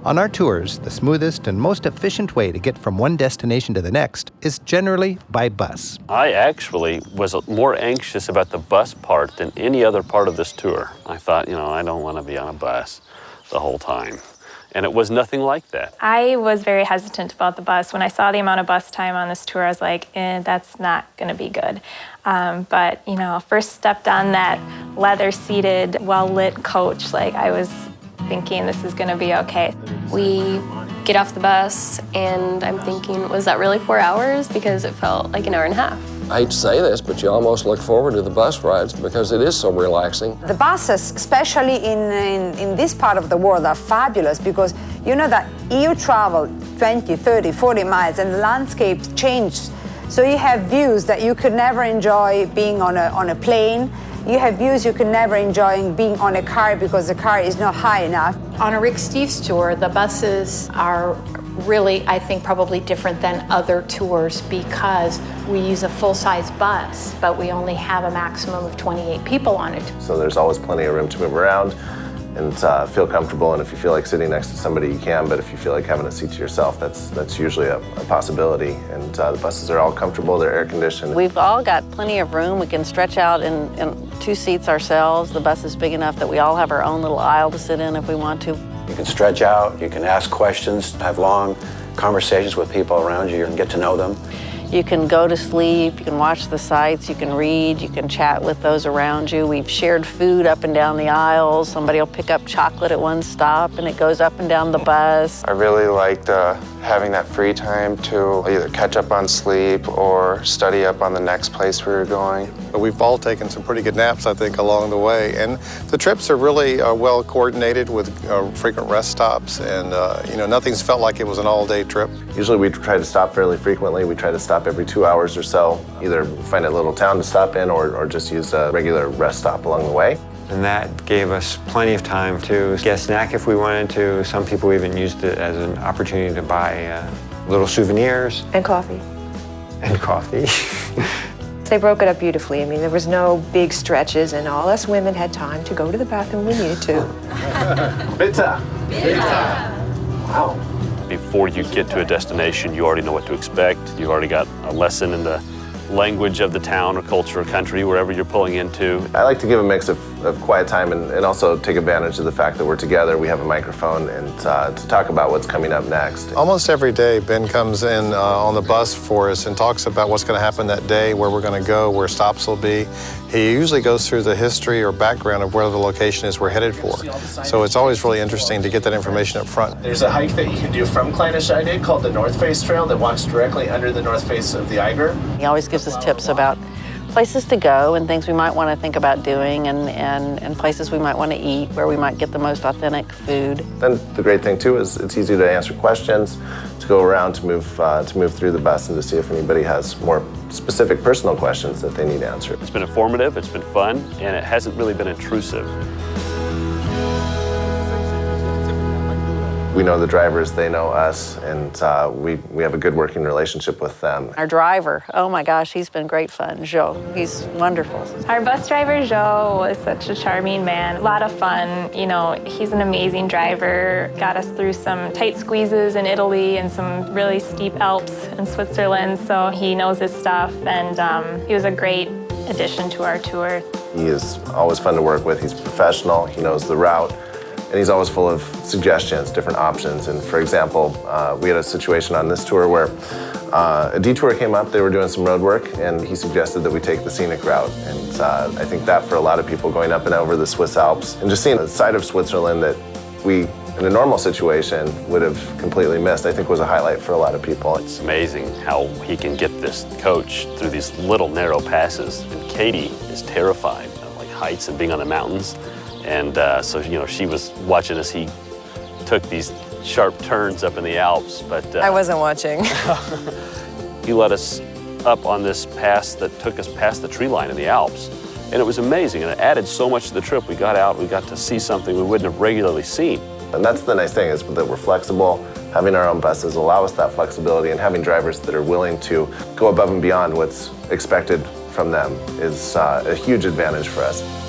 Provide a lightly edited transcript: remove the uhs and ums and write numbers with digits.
On our tours, the smoothest and most efficient way to get from one destination to the next is generally by bus. I actually was more anxious about the bus part than any other part of this tour. I thought, I don't want to be on a bus the whole time. And it was nothing like that. I was very hesitant about the bus. When I saw the amount of bus time on this tour, I was like, that's not going to be good. But, first stepped on that leather-seated, well-lit coach, I was thinking this is going to be okay. We get off the bus, and I'm thinking, was that really 4 hours? Because it felt like an hour and a half. I hate to say this, but you almost look forward to the bus rides because it is so relaxing. The buses, especially in this part of the world, are fabulous because you know that you travel 20, 30, 40 miles and the landscape changes. So you have views that you could never enjoy being on a plane. You have views you could never enjoy being on a car because the car is not high enough. On a Rick Steves tour, the buses are really, I think, probably different than other tours because we use a full-size bus, but we only have a maximum of 28 people on it. So there's always plenty of room to move around and feel comfortable, and if you feel like sitting next to somebody, you can, but if you feel like having a seat to yourself, that's usually a possibility. And the buses are all comfortable, they're air-conditioned. We've all got plenty of room. We can stretch out in 2 seats ourselves. The bus is big enough that we all have our own little aisle to sit in if we want to. You can stretch out, you can ask questions, have long conversations with people around you, and get to know them. You can go to sleep, you can watch the sights, you can read, you can chat with those around you. We've shared food up and down the aisles. Somebody will pick up chocolate at one stop and it goes up and down the bus. I really liked having that free time to either catch up on sleep or study up on the next place we were going. We've all taken some pretty good naps, I think, along the way. And the trips are really well coordinated with frequent rest stops, and nothing's felt like it was an all-day trip. Usually we try to stop fairly frequently. We try to stop every 2 hours or so, either find a little town to stop in or just use a regular rest stop along the way. And that gave us plenty of time to get a snack if we wanted to. Some people even used it as an opportunity to buy little souvenirs. And coffee. And coffee. They broke it up beautifully. I mean, there was no big stretches, and all us women had time to go to the bathroom when we needed to. Pizza! Pizza! Wow. Before you get to a destination, you already know what to expect. You've already got a lesson in the language of the town or culture or country, wherever you're pulling into. I like to give a mix of quiet time and also take advantage of the fact that we're together, we have a microphone, and to talk about what's coming up next. Almost every day, Ben comes in on the bus for us and talks about what's going to happen that day, where we're going to go, where stops will be. He usually goes through the history or background of where the location is we're headed for. So it's always really interesting to get that information up front. There's a hike that you can do from Kleine Scheide called the North Face Trail that walks directly under the north face of the Eiger. He always gives us tips about places to go and things we might want to think about doing and places we might want to eat, where we might get the most authentic food. Then the great thing too is it's easy to answer questions, to go around, to move through the bus and to see if anybody has more specific personal questions that they need answered. It's been informative, it's been fun, and it hasn't really been intrusive. We know the drivers, they know us, and we have a good working relationship with them. Our driver, oh my gosh, he's been great fun, Joe. He's wonderful. Our bus driver, Joe, was such a charming man. A lot of fun. He's an amazing driver. Got us through some tight squeezes in Italy and some really steep Alps in Switzerland, so he knows his stuff, and he was a great addition to our tour. He is always fun to work with. He's professional, he knows the route. And he's always full of suggestions, different options. And for example, we had a situation on this tour where a detour came up, they were doing some road work, and he suggested that we take the scenic route. And I think that for a lot of people going up and over the Swiss Alps, and just seeing a side of Switzerland that we, in a normal situation, would have completely missed, I think was a highlight for a lot of people. It's amazing how he can get this coach through these little narrow passes. And Katie is terrified of heights and being on the mountains. And so, she was watching as he took these sharp turns up in the Alps. But I wasn't watching. He led us up on this pass that took us past the tree line in the Alps. And it was amazing, and it added so much to the trip. We got out, we got to see something we wouldn't have regularly seen. And that's the nice thing, is that we're flexible. Having our own buses allow us that flexibility, and having drivers that are willing to go above and beyond what's expected from them is a huge advantage for us.